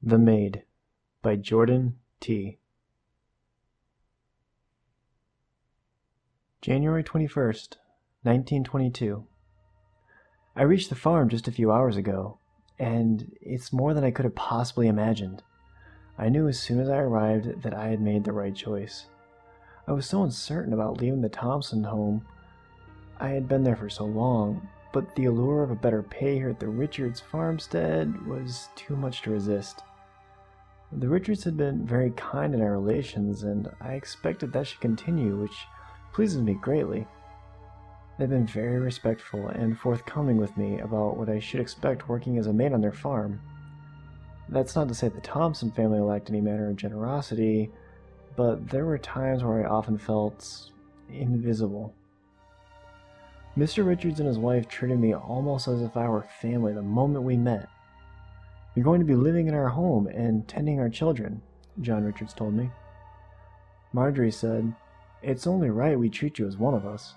The Maid by Jordan T. January 21st, 1922. I reached the farm just a few hours ago, and it's more than I could have possibly imagined. I knew as soon as I arrived that I had made the right choice. I was so uncertain about leaving the Thompson home. I had been there for so long, but the allure of a better pay here at the Richards farmstead was too much to resist. The Richards had been very kind in our relations, and I expected that should continue, which pleases me greatly. They've been very respectful and forthcoming with me about what I should expect working as a maid on their farm. That's not to say the Thompson family lacked any manner of generosity, but there were times where I often felt invisible. Mr. Richards and his wife treated me almost as if I were family the moment we met. "You're going to be living in our home and tending our children," John Richards told me. Marjorie said, "It's only right we treat you as one of us."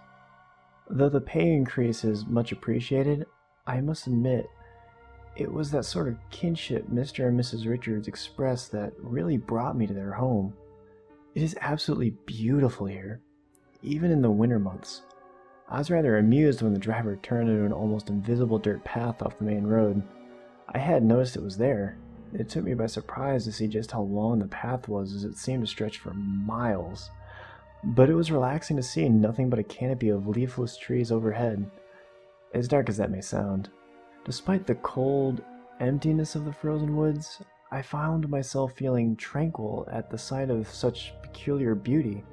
Though the pay increase is much appreciated, I must admit, it was that sort of kinship Mr. and Mrs. Richards expressed that really brought me to their home. It is absolutely beautiful here, even in the winter months. I was rather amused when the driver turned into an almost invisible dirt path off the main road. I hadn't noticed it was there. It took me by surprise to see just how long the path was, as it seemed to stretch for miles. But it was relaxing to see nothing but a canopy of leafless trees overhead, as dark as that may sound. Despite the cold emptiness of the frozen woods, I found myself feeling tranquil at the sight of such peculiar beauty.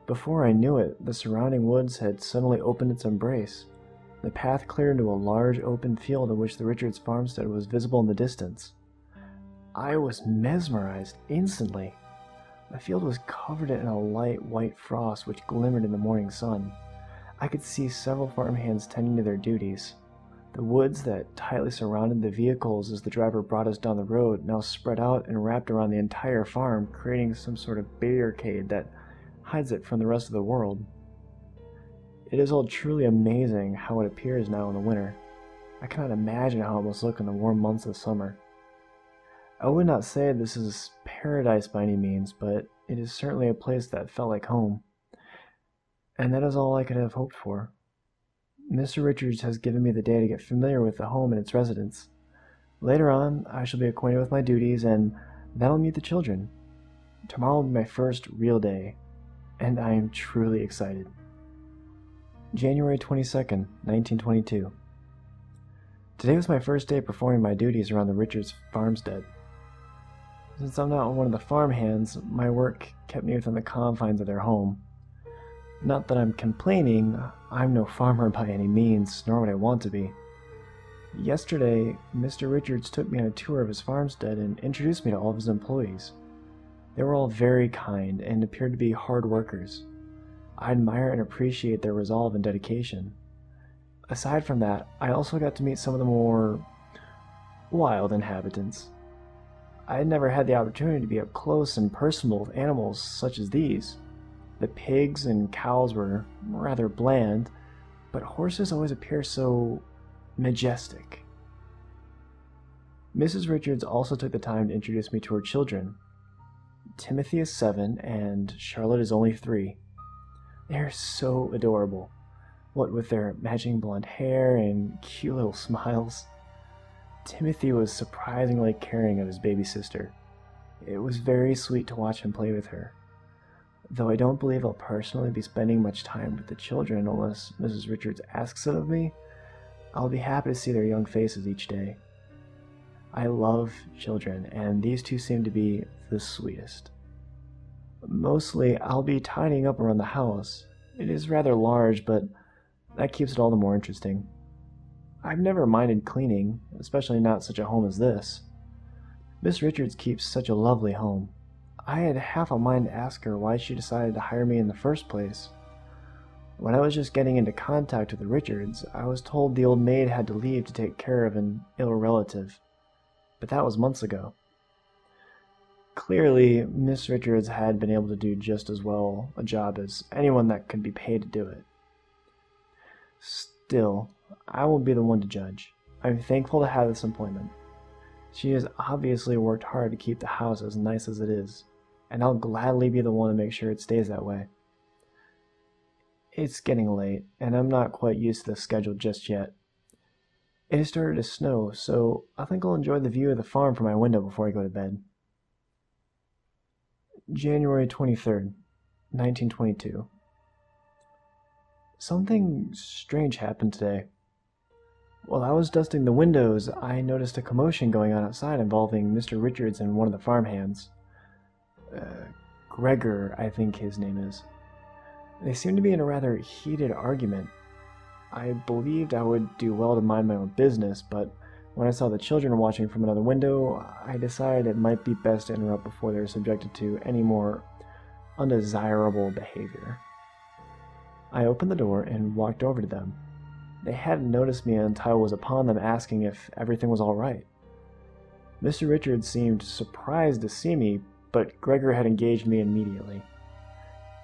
Before I knew it, the surrounding woods had suddenly opened its embrace. The path cleared into a large open field in which the Richards farmstead was visible in the distance. I was mesmerized instantly. The field was covered in a light white frost which glimmered in the morning sun. I could see several farmhands tending to their duties. The woods that tightly surrounded the vehicles as the driver brought us down the road now spread out and wrapped around the entire farm, creating some sort of barricade that hides it from the rest of the world. It is all truly amazing how it appears now in the winter. I cannot imagine how it must look in the warm months of summer. I would not say this is paradise by any means, but it is certainly a place that felt like home. And that is all I could have hoped for. Mr. Richards has given me the day to get familiar with the home and its residents. Later on, I shall be acquainted with my duties, and then I'll meet the children. Tomorrow will be my first real day, and I am truly excited. January 22nd, 1922. Today was my first day performing my duties around the Richards farmstead. Since I'm not one of the farmhands, my work kept me within the confines of their home. Not that I'm complaining, I'm no farmer by any means, nor would I want to be. Yesterday, Mr. Richards took me on a tour of his farmstead and introduced me to all of his employees. They were all very kind and appeared to be hard workers. I admire and appreciate their resolve and dedication. Aside from that, I also got to meet some of the more wild inhabitants. I had never had the opportunity to be up close and personal with animals such as these. The pigs and cows were rather bland, but horses always appear so majestic. Mrs. Richards also took the time to introduce me to her children. Timothy is 7 and Charlotte is only 3. They are so adorable, what with their matching blonde hair and cute little smiles. Timothy was surprisingly caring of his baby sister. It was very sweet to watch him play with her. Though I don't believe I'll personally be spending much time with the children unless Mrs. Richards asks it of me, I'll be happy to see their young faces each day. I love children, and these two seem to be the sweetest. Mostly, I'll be tidying up around the house. It is rather large, but that keeps it all the more interesting. I've never minded cleaning, especially not such a home as this. Miss Richards keeps such a lovely home. I had half a mind to ask her why she decided to hire me in the first place. When I was just getting into contact with the Richards, I was told the old maid had to leave to take care of an ill relative. But that was months ago. Clearly, Miss Richards had been able to do just as well a job as anyone that could be paid to do it. Still, I won't be the one to judge. I'm thankful to have this employment. She has obviously worked hard to keep the house as nice as it is, and I'll gladly be the one to make sure it stays that way. It's getting late, and I'm not quite used to the schedule just yet. It has started to snow, so I think I'll enjoy the view of the farm from my window before I go to bed. January 23rd, 1922. Something strange happened today. While I was dusting the windows, I noticed a commotion going on outside involving Mr. Richards and one of the farmhands. Gregor, I think his name is. They seemed to be in a rather heated argument. I believed I would do well to mind my own business, but when I saw the children watching from another window, I decided it might be best to interrupt before they were subjected to any more undesirable behavior. I opened the door and walked over to them. They hadn't noticed me until I was upon them asking if everything was all right. Mr. Richards seemed surprised to see me, but Gregor had engaged me immediately.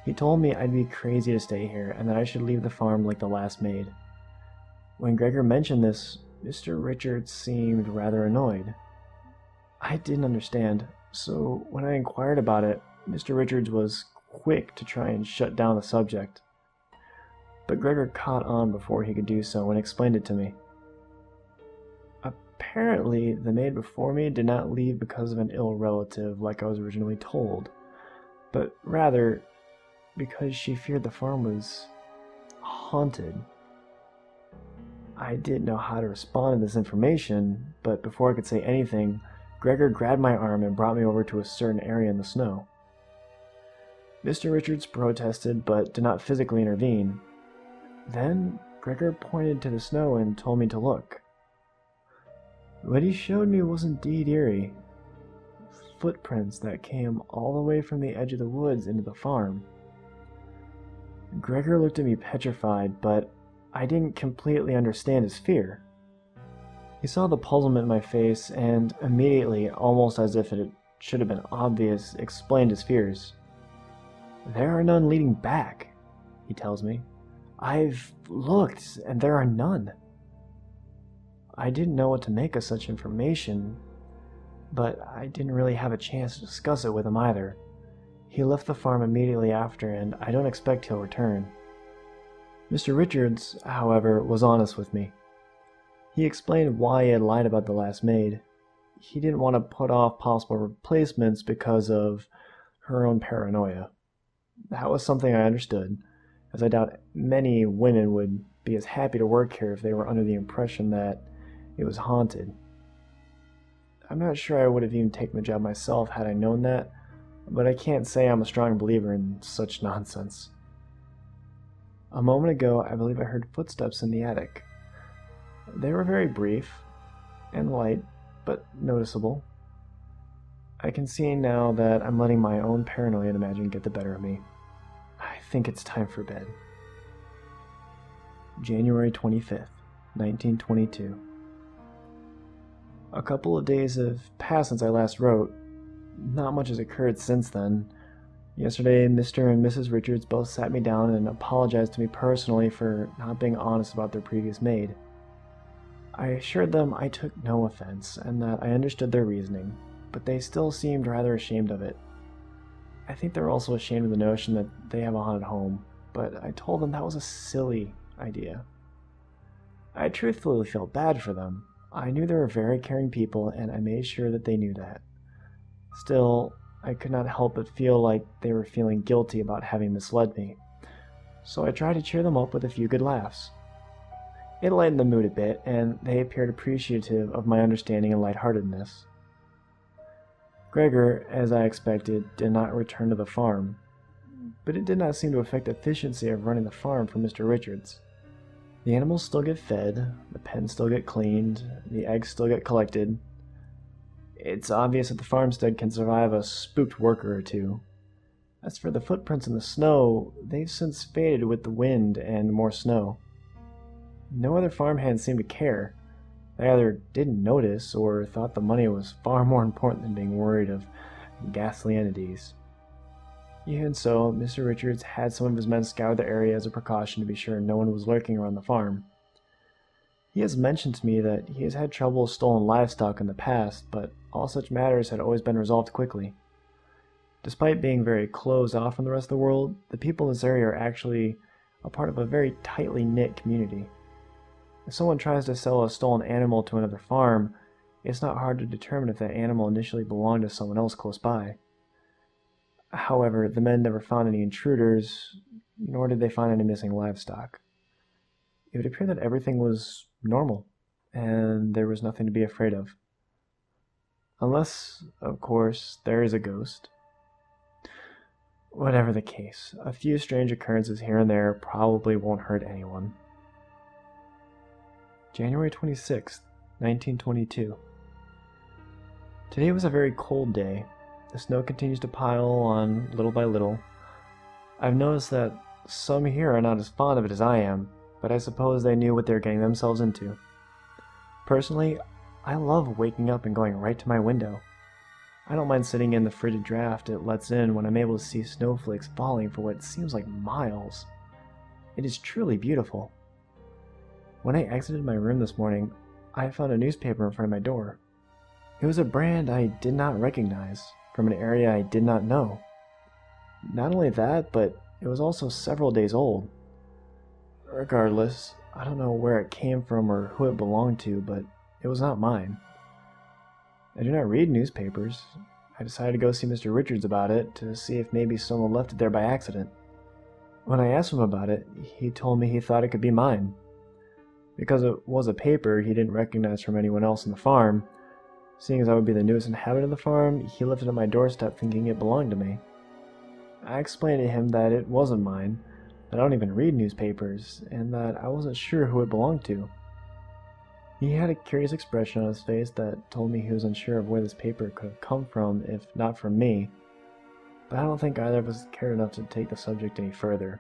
He told me I'd be crazy to stay here and that I should leave the farm like the last maid. When Gregor mentioned this, Mr. Richards seemed rather annoyed. I didn't understand, so when I inquired about it, Mr. Richards was quick to try and shut down the subject. But Gregor caught on before he could do so and explained it to me. Apparently, the maid before me did not leave because of an ill relative like I was originally told, but rather because she feared the farm was haunted. I didn't know how to respond to this information, but before I could say anything, Gregor grabbed my arm and brought me over to a certain area in the snow. Mr. Richards protested, but did not physically intervene. Then, Gregor pointed to the snow and told me to look. What he showed me was indeed eerie. Footprints that came all the way from the edge of the woods into the farm. Gregor looked at me petrified, but I didn't completely understand his fear. He saw the puzzlement in my face and immediately, almost as if it should have been obvious, explained his fears. There are none leading back, he tells me. I've looked, and there are none. I didn't know what to make of such information, but I didn't really have a chance to discuss it with him either. He left the farm immediately after, and I don't expect he'll return. Mr. Richards, however, was honest with me. He explained why he had lied about the last maid. He didn't want to put off possible replacements because of her own paranoia. That was something I understood, as I doubt many women would be as happy to work here if they were under the impression that it was haunted. I'm not sure I would have even taken the job myself had I known that, but I can't say I'm a strong believer in such nonsense. A moment ago, I believe I heard footsteps in the attic. They were very brief and light, but noticeable. I can see now that I'm letting my own paranoia and imagination get the better of me. I think it's time for bed. January 25th, 1922. A couple of days have passed since I last wrote. Not much has occurred since then. Yesterday, Mr. and Mrs. Richards both sat me down and apologized to me personally for not being honest about their previous maid. I assured them I took no offense and that I understood their reasoning, but they still seemed rather ashamed of it. I think they're also ashamed of the notion that they have a haunted home, but I told them that was a silly idea. I truthfully felt bad for them. I knew they were very caring people, and I made sure that they knew that. Still, I could not help but feel like they were feeling guilty about having misled me, so I tried to cheer them up with a few good laughs. It lightened the mood a bit, and they appeared appreciative of my understanding and lightheartedness. Gregor, as I expected, did not return to the farm, but it did not seem to affect the efficiency of running the farm for Mr. Richards. The animals still get fed, the pens still get cleaned, the eggs still get collected. It's obvious that the farmstead can survive a spooked worker or two. As for the footprints in the snow, they've since faded with the wind and more snow. No other farmhands seemed to care. They either didn't notice or thought the money was far more important than being worried of ghastly entities. Even so, Mr. Richards had some of his men scour the area as a precaution to be sure no one was lurking around the farm. He has mentioned to me that he has had trouble with stolen livestock in the past, but all such matters had always been resolved quickly. Despite being very closed off from the rest of the world, the people in this area are actually a part of a very tightly knit community. If someone tries to sell a stolen animal to another farm, it's not hard to determine if that animal initially belonged to someone else close by. However, the men never found any intruders, nor did they find any missing livestock. It would appear that everything was normal, and there was nothing to be afraid of. Unless, of course, there is a ghost. Whatever the case, a few strange occurrences here and there probably won't hurt anyone. January 26th, 1922. Today was a very cold day. The snow continues to pile on little by little. I've noticed that some here are not as fond of it as I am, but I suppose they knew what they were getting themselves into. Personally, I love waking up and going right to my window. I don't mind sitting in the frigid draft it lets in when I'm able to see snowflakes falling for what seems like miles. It is truly beautiful. When I exited my room this morning, I found a newspaper in front of my door. It was a brand I did not recognize, from an area I did not know. Not only that, but it was also several days old. Regardless, I don't know where it came from or who it belonged to, but it was not mine. I do not read newspapers. I decided to go see Mr. Richards about it to see if maybe someone left it there by accident. When I asked him about it, he told me he thought it could be mine. Because it was a paper he didn't recognize from anyone else on the farm, seeing as I would be the newest inhabitant of the farm, he left it at my doorstep thinking it belonged to me. I explained to him that it wasn't mine, that I don't even read newspapers, and that I wasn't sure who it belonged to. He had a curious expression on his face that told me he was unsure of where this paper could have come from if not from me, but I don't think either of us cared enough to take the subject any further,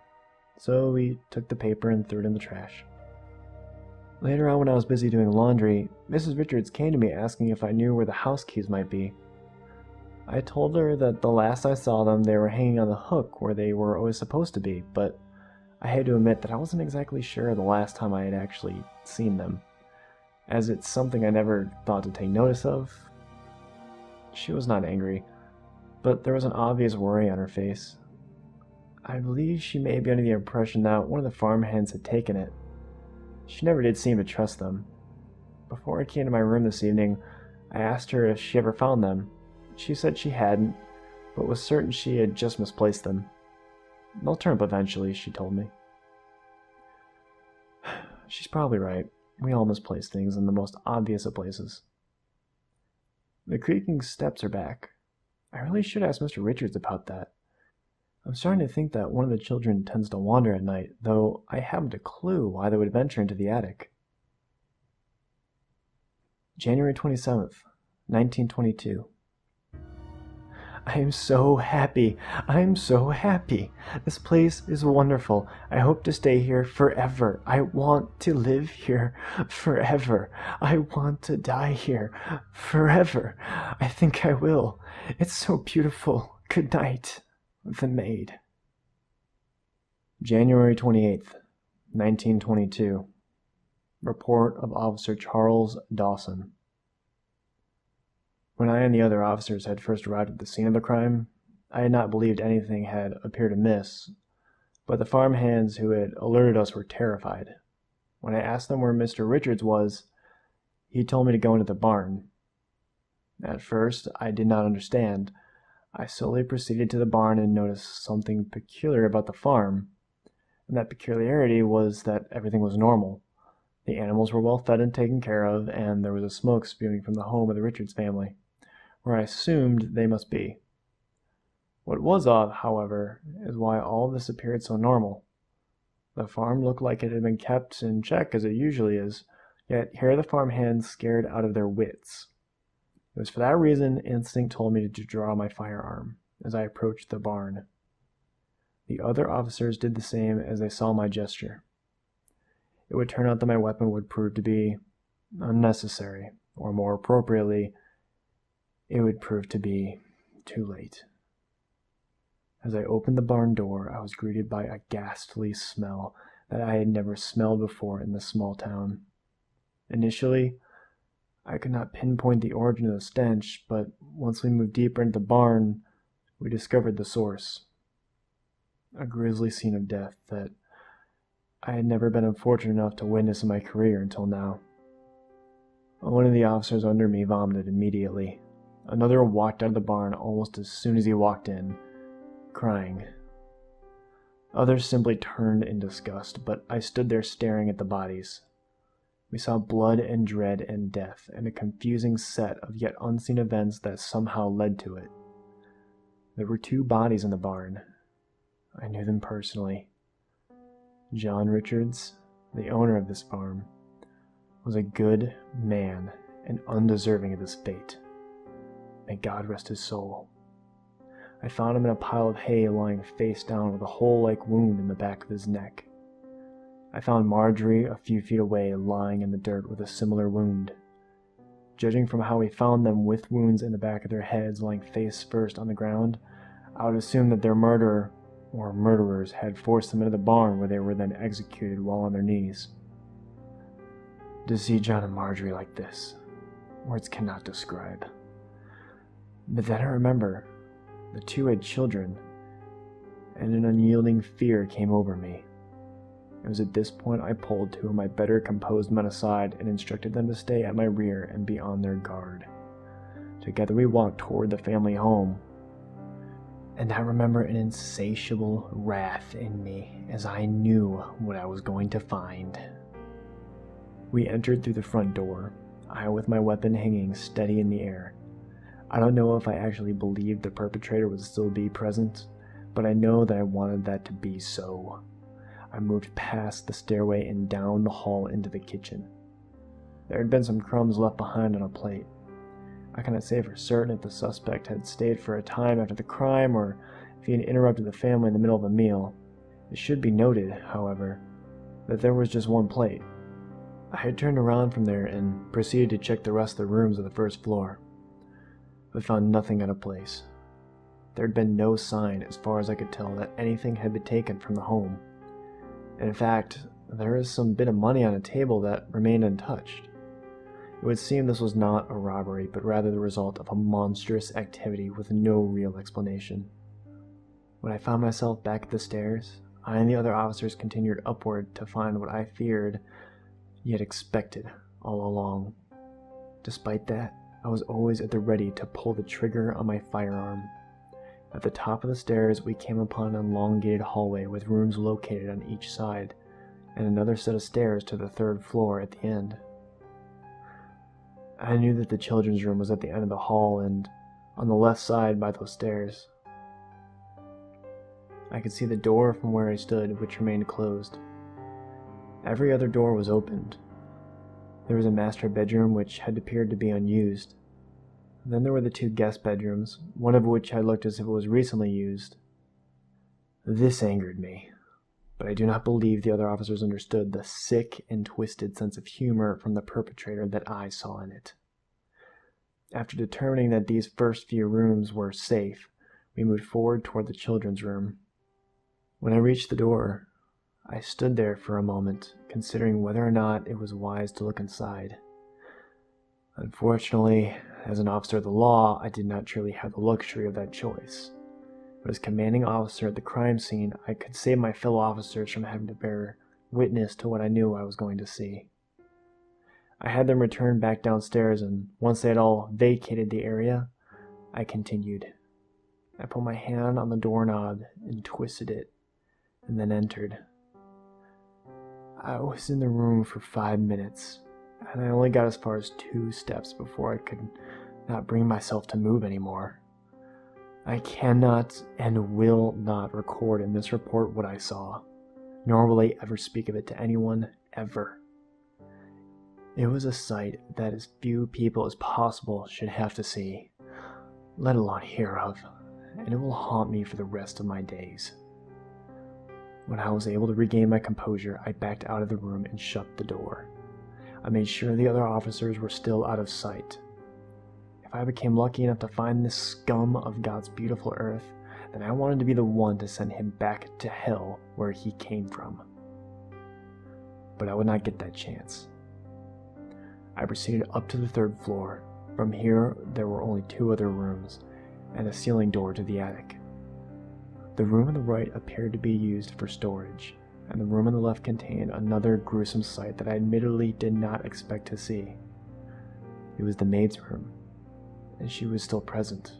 so we took the paper and threw it in the trash. Later on, when I was busy doing laundry, Mrs. Richards came to me asking if I knew where the house keys might be. I told her that the last I saw them they were hanging on the hook where they were always supposed to be, but I had to admit that I wasn't exactly sure the last time I had actually seen them, as it's something I never thought to take notice of. She was not angry, but there was an obvious worry on her face. I believe she may be under the impression that one of the farmhands had taken it. She never did seem to trust them. Before I came to my room this evening, I asked her if she ever found them. She said she hadn't, but was certain she had just misplaced them. They'll turn up eventually, she told me. She's probably right. We all misplace things in the most obvious of places. The creaking steps are back. I really should ask Mr. Richards about that. I'm starting to think that one of the children tends to wander at night, though I haven't a clue why they would venture into the attic. January 27th, 1922. I am so happy. I am so happy. This place is wonderful. I hope to stay here forever. I want to live here forever. I want to die here forever. I think I will. It's so beautiful. Good night. The Maid. January 28th, 1922. Report of Officer Charles Dawson. When I and the other officers had first arrived at the scene of the crime, I had not believed anything had appeared amiss, but the farmhands who had alerted us were terrified. When I asked them where Mr. Richards was, he told me to go into the barn. At first, I did not understand. I slowly proceeded to the barn and noticed something peculiar about the farm, and that peculiarity was that everything was normal. The animals were well fed and taken care of, and there was a smoke spewing from the home of the Richards family, where I assumed they must be. What was odd, however, is why all this appeared so normal. The farm looked like it had been kept in check as it usually is, yet here the farmhands scared out of their wits. It was for that reason instinct told me to draw my firearm as I approached the barn. The other officers did the same as they saw my gesture. It would turn out that my weapon would prove to be unnecessary, or more appropriately, it would prove to be too late. As I opened the barn door, I was greeted by a ghastly smell that I had never smelled before in this small town. Initially, I could not pinpoint the origin of the stench, but once we moved deeper into the barn, we discovered the source. A grisly scene of death that I had never been unfortunate enough to witness in my career until now. One of the officers under me vomited immediately. Another walked out of the barn almost as soon as he walked in, crying. Others simply turned in disgust, but I stood there staring at the bodies. We saw blood and dread and death, and a confusing set of yet unseen events that somehow led to it. There were 2 bodies in the barn. I knew them personally. John Richards, the owner of this farm, was a good man and undeserving of his fate. May God rest his soul. I found him in a pile of hay lying face down with a hole-like wound in the back of his neck. I found Marjorie a few feet away lying in the dirt with a similar wound. Judging from how we found them with wounds in the back of their heads lying face first on the ground, I would assume that their murderer or murderers had forced them into the barn where they were then executed while on their knees. To see John and Marjorie like this, words cannot describe. But then I remember, the 2 had children, and an unyielding fear came over me. It was at this point I pulled 2 of my better composed men aside and instructed them to stay at my rear and be on their guard. Together we walked toward the family home, and I remember an insatiable wrath in me as I knew what I was going to find. We entered through the front door, I with my weapon hanging steady in the air. I don't know if I actually believed the perpetrator would still be present, but I know that I wanted that to be so. I moved past the stairway and down the hall into the kitchen. There had been some crumbs left behind on a plate. I cannot say for certain if the suspect had stayed for a time after the crime or if he had interrupted the family in the middle of a meal. It should be noted, however, that there was just 1 plate. I had turned around from there and proceeded to check the rest of the rooms of the first floor, but found nothing out of place. There had been no sign, as far as I could tell, that anything had been taken from the home. In fact, there is some bit of money on a table that remained untouched. It would seem this was not a robbery, but rather the result of a monstrous activity with no real explanation. When I found myself back at the stairs, I and the other officers continued upward to find what I feared, yet expected all along. Despite that, I was always at the ready to pull the trigger on my firearm. At the top of the stairs, we came upon an elongated hallway with rooms located on each side, and another set of stairs to the 3rd floor at the end. I knew that the children's room was at the end of the hall and on the left side by those stairs. I could see the door from where I stood, which remained closed. Every other door was opened. There was a master bedroom which had appeared to be unused. Then there were the 2 guest bedrooms, one of which had looked as if it was recently used. This angered me, but I do not believe the other officers understood the sick and twisted sense of humor from the perpetrator that I saw in it. After determining that these first few rooms were safe, we moved forward toward the children's room. When I reached the door, I stood there for a moment, considering whether or not it was wise to look inside. Unfortunately, as an officer of the law, I did not truly have the luxury of that choice. But as commanding officer at the crime scene, I could save my fellow officers from having to bear witness to what I knew I was going to see. I had them return back downstairs, and once they had all vacated the area, I continued. I put my hand on the doorknob and twisted it, and then entered. I was in the room for 5 minutes, and I only got as far as 2 steps before I could not bring myself to move anymore. I cannot and will not record in this report what I saw, nor will I ever speak of it to anyone, ever. It was a sight that as few people as possible should have to see, let alone hear of, and it will haunt me for the rest of my days. When I was able to regain my composure, I backed out of the room and shut the door. I made sure the other officers were still out of sight. If I became lucky enough to find this scum of God's beautiful earth, then I wanted to be the one to send him back to hell where he came from. But I would not get that chance. I proceeded up to the 3rd floor. From here, there were only 2 other rooms, and a ceiling door to the attic. The room on the right appeared to be used for storage, and the room on the left contained another gruesome sight that I admittedly did not expect to see. It was the maid's room, and she was still present.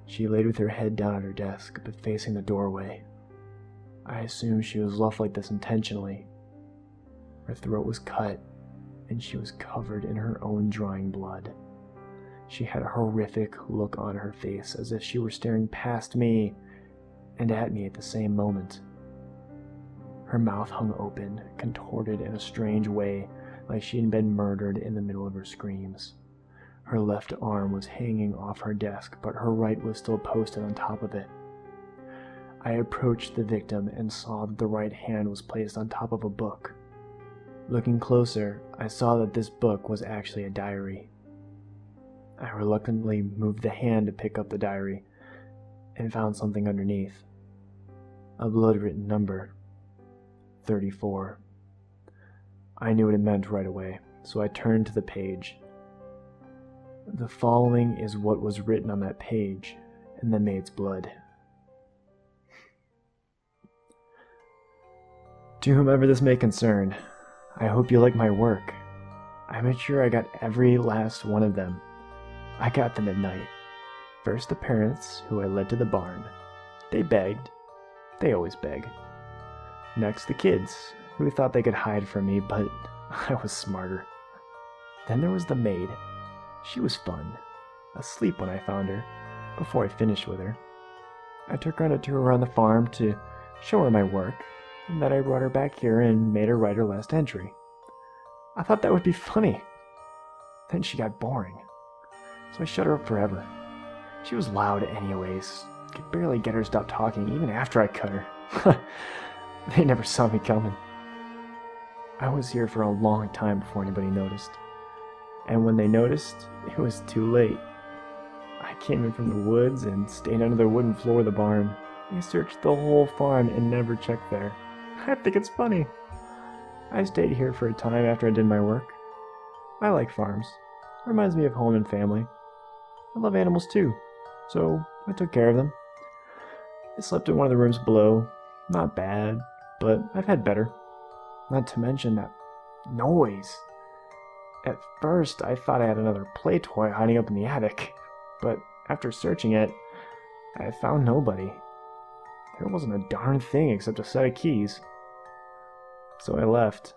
She laid with her head down at her desk, but facing the doorway. I assumed she was left like this intentionally. Her throat was cut, and she was covered in her own drying blood. She had a horrific look on her face, as if she were staring past me and at me at the same moment. Her mouth hung open, contorted in a strange way, like she had been murdered in the middle of her screams. Her left arm was hanging off her desk, but her right was still posted on top of it. I approached the victim and saw that the right hand was placed on top of a book. Looking closer, I saw that this book was actually a diary. I reluctantly moved the hand to pick up the diary and found something underneath. A blood-written number. 34. I knew what it meant right away, so I turned to the page. The following is what was written on that page in the maid's blood. To whomever this may concern, I hope you like my work. I made sure I got every last one of them. I got them at night. First the parents, who I led to the barn. They begged. They always beg. Next the kids, who thought they could hide from me, but I was smarter. Then there was the maid. She was fun. Asleep when I found her, before I finished with her. I took her on a tour around the farm to show her my work, and then I brought her back here and made her write her last entry. I thought that would be funny. Then she got boring, so I shut her up forever. She was loud anyways. Could barely get her to stop talking even after I cut her. They never saw me coming. I was here for a long time before anybody noticed. And when they noticed, it was too late. I came in from the woods and stayed under the wooden floor of the barn. I searched the whole farm and never checked there. I think it's funny. I stayed here for a time after I did my work. I like farms. It reminds me of home and family. I love animals too, so I took care of them. I slept in one of the rooms below. Not bad, but I've had better. Not to mention that noise. At first, I thought I had another play toy hiding up in the attic, but after searching it, I found nobody. There wasn't a darn thing except a set of keys. So I left.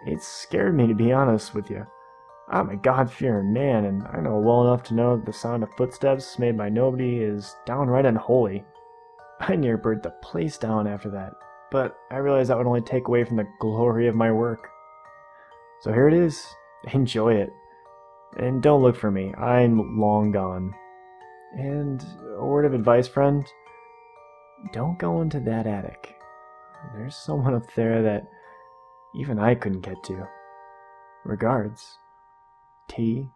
It scared me, to be honest with you. I'm a God-fearing man, and I know well enough to know that the sound of footsteps made by nobody is downright unholy. I near burnt the place down after that, but I realized that would only take away from the glory of my work. So here it is. Enjoy it. And don't look for me. I'm long gone. And a word of advice, friend. Don't go into that attic. There's someone up there that even I couldn't get to. Regards, T.F.